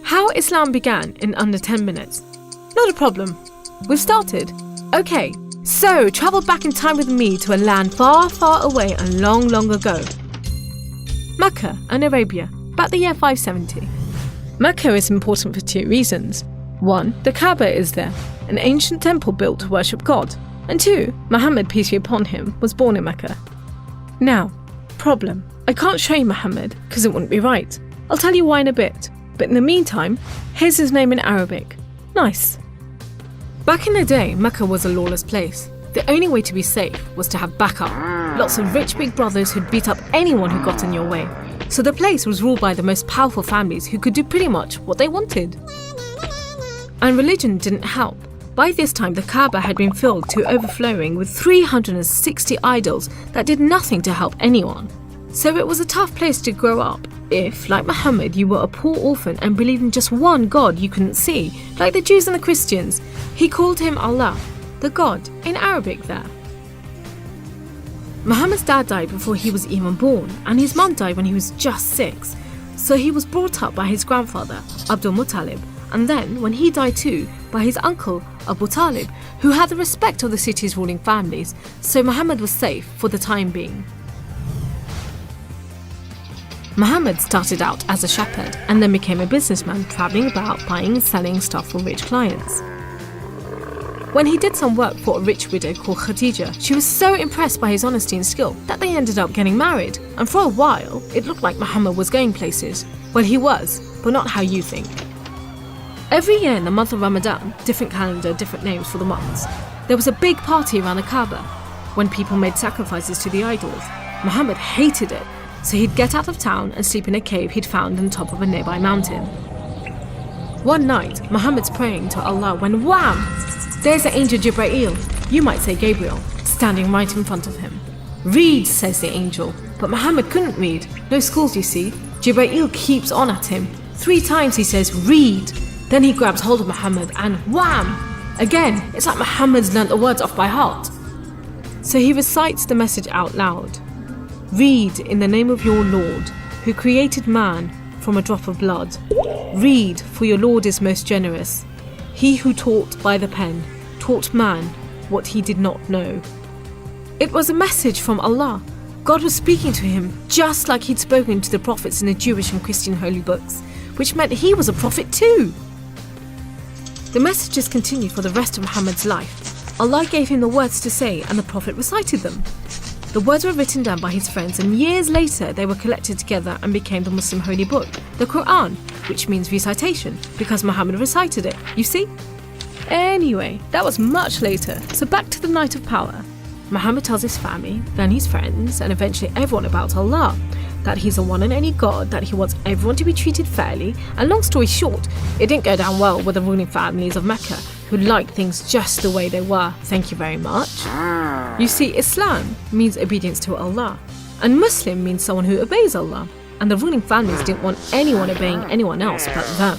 How Islam began in under 10 minutes. Not a problem. We've started. Okay, so travel back in time with me to a land far, far away and long, long ago. Mecca and Arabia, about the year 570. Mecca is important for two reasons. One, the Kaaba is there, an ancient temple built to worship God. And two, Muhammad, peace be upon him, was born in Mecca. Now, problem. I can't show you Muhammad because it wouldn't be right. I'll tell you why in a bit. But in the meantime, here's his name in Arabic. Nice. Back in the day, Mecca was a lawless place. The only way to be safe was to have backup. Lots of rich big brothers who'd beat up anyone who got in your way. So the place was ruled by the most powerful families who could do pretty much what they wanted. And religion didn't help. By this time, the Kaaba had been filled to overflowing with 360 idols that did nothing to help anyone. So it was a tough place to grow up if, like Muhammad, you were a poor orphan and believed in just one God you couldn't see, like the Jews and the Christians. He called him Allah, the God, in Arabic there. Muhammad's dad died before he was even born, and his mum died when he was just 6. So he was brought up by his grandfather, Abdul Muttalib, and then, when he died too, by his uncle, Abu Talib, who had the respect of the city's ruling families, so Muhammad was safe for the time being. Muhammad started out as a shepherd and then became a businessman, travelling about buying and selling stuff for rich clients. When he did some work for a rich widow called Khadija, she was so impressed by his honesty and skill that they ended up getting married, and for a while it looked like Muhammad was going places. Well, he was, but not how you think. Every year in the month of Ramadan, different calendar, different names for the months, there was a big party around the Kaaba when people made sacrifices to the idols. Muhammad hated it, so he'd get out of town and sleep in a cave he'd found on top of a nearby mountain. One night, Muhammad's praying to Allah when wham! There's the angel Jibreel, you might say Gabriel, standing right in front of him. Read, says the angel, but Muhammad couldn't read. No schools, you see. Jibreel keeps on at him. 3 times he says, read. Then he grabs hold of Muhammad and wham! Again, it's like Muhammad's learnt the words off by heart. So he recites the message out loud. Read in the name of your Lord, who created man from a drop of blood. Read, for your Lord is most generous. He who taught by the pen, taught man what he did not know. It was a message from Allah. God was speaking to him just like he'd spoken to the prophets in the Jewish and Christian holy books, which meant he was a prophet too. The messages continued for the rest of Muhammad's life. Allah gave him the words to say and the prophet recited them. The words were written down by his friends, and years later they were collected together and became the Muslim holy book, the Quran, which means recitation, because Muhammad recited it, you see? Anyway, that was much later, so back to the night of power. Muhammad tells his family, then his friends, and eventually everyone about Allah, that he's the one and only God, that he wants everyone to be treated fairly, and long story short, it didn't go down well with the ruling families of Mecca, who liked things just the way they were, thank you very much. You see, Islam means obedience to Allah, and Muslim means someone who obeys Allah, and the ruling families didn't want anyone obeying anyone else but them.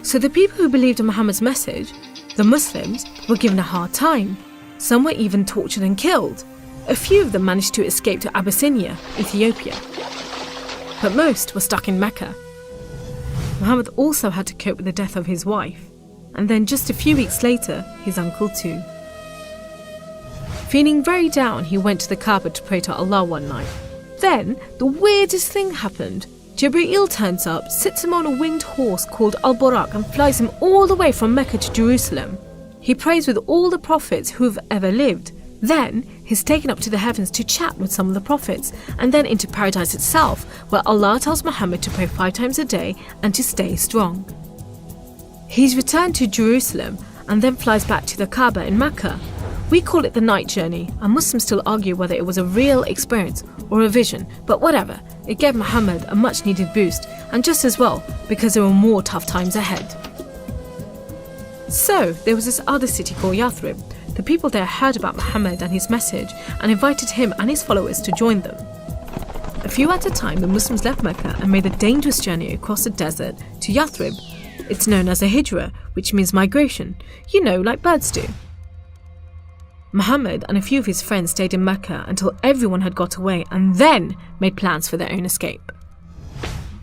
So the people who believed in Muhammad's message, the Muslims, were given a hard time. Some were even tortured and killed. A few of them managed to escape to Abyssinia, Ethiopia. But most were stuck in Mecca. Muhammad also had to cope with the death of his wife, and then just a few weeks later, his uncle too. Feeling very down, he went to the Kaaba to pray to Allah one night. Then, the weirdest thing happened. Jibreel turns up, sits him on a winged horse called Al-Buraq and flies him all the way from Mecca to Jerusalem. He prays with all the prophets who have ever lived. Then, he's taken up to the heavens to chat with some of the prophets, and then into paradise itself, where Allah tells Muhammad to pray 5 times a day and to stay strong. He's returned to Jerusalem and then flies back to the Kaaba in Mecca. We call it the night journey, and Muslims still argue whether it was a real experience or a vision, but whatever, it gave Muhammad a much needed boost, and just as well, because there were more tough times ahead. So, there was this other city called Yathrib. The people there heard about Muhammad and his message and invited him and his followers to join them. A few at a time, the Muslims left Mecca and made a dangerous journey across the desert to Yathrib. It's known as a hijra, which means migration, like birds do. Muhammad and a few of his friends stayed in Mecca until everyone had got away and then made plans for their own escape.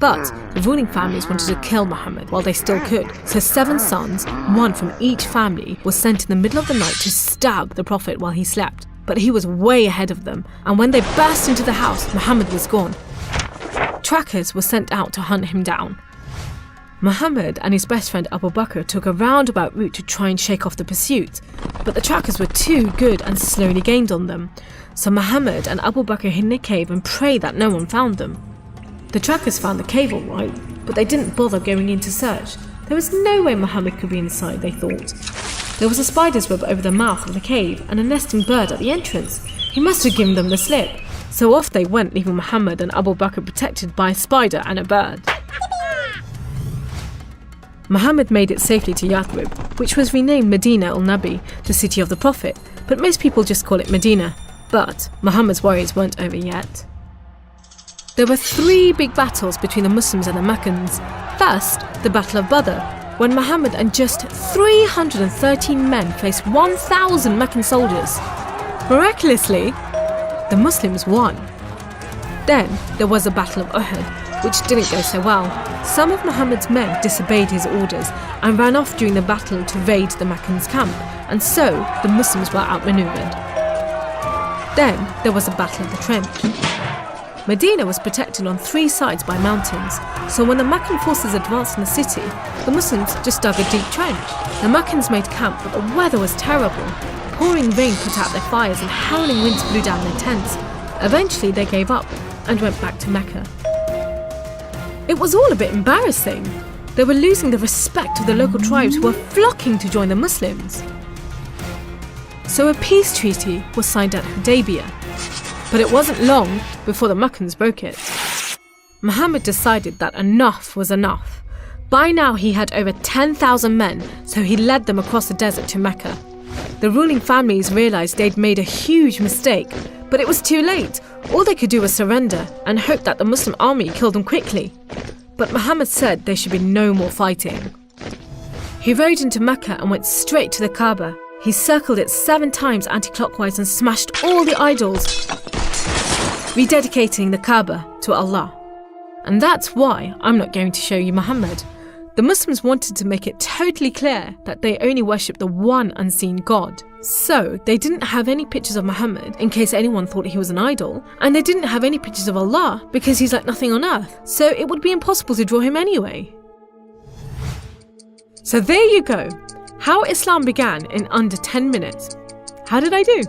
But the ruling families wanted to kill Muhammad while they still could, so 7 sons, one from each family, were sent in the middle of the night to stab the Prophet while he slept. But he was way ahead of them, and when they burst into the house, Muhammad was gone. Trackers were sent out to hunt him down. Muhammad and his best friend Abu Bakr took a roundabout route to try and shake off the pursuit, but the trackers were too good and slowly gained on them. So Muhammad and Abu Bakr hid in a cave and prayed that no one found them. The trackers found the cave all right, but they didn't bother going in to search. There was no way Muhammad could be inside, they thought. There was a spider's web over the mouth of the cave and a nesting bird at the entrance. He must have given them the slip. So off they went, leaving Muhammad and Abu Bakr protected by a spider and a bird. Muhammad made it safely to Yathrib, which was renamed Medina al-Nabi, the city of the Prophet, but most people just call it Medina. But Muhammad's worries weren't over yet. There were 3 big battles between the Muslims and the Meccans. First, the Battle of Badr, when Muhammad and just 313 men faced 1,000 Meccan soldiers. Miraculously, the Muslims won. Then there was the Battle of Uhud, which didn't go so well. Some of Muhammad's men disobeyed his orders and ran off during the battle to raid the Meccans' camp, and so the Muslims were outmaneuvered. Then there was the Battle of the Trench. Medina was protected on 3 sides by mountains, so when the Meccan forces advanced in the city, the Muslims just dug a deep trench. The Meccans made camp, but the weather was terrible. Pouring rain put out their fires and howling winds blew down their tents. Eventually they gave up and went back to Mecca. It was all a bit embarrassing. They were losing the respect of the local tribes who were flocking to join the Muslims. So a peace treaty was signed at Hudaybiyah, but it wasn't long before the Meccans broke it. Muhammad decided that enough was enough. By now he had over 10,000 men, so he led them across the desert to Mecca. The ruling families realised they'd made a huge mistake, but it was too late. All they could do was surrender and hope that the Muslim army killed them quickly. But Muhammad said there should be no more fighting. He rode into Mecca and went straight to the Kaaba. He circled it 7 times anti-clockwise and smashed all the idols, rededicating the Kaaba to Allah. And that's why I'm not going to show you Muhammad. The Muslims wanted to make it totally clear that they only worship the one unseen God. So they didn't have any pictures of Muhammad in case anyone thought he was an idol, and they didn't have any pictures of Allah because he's like nothing on earth, so it would be impossible to draw him anyway. So there you go, how Islam began in under 10 minutes. How did I do?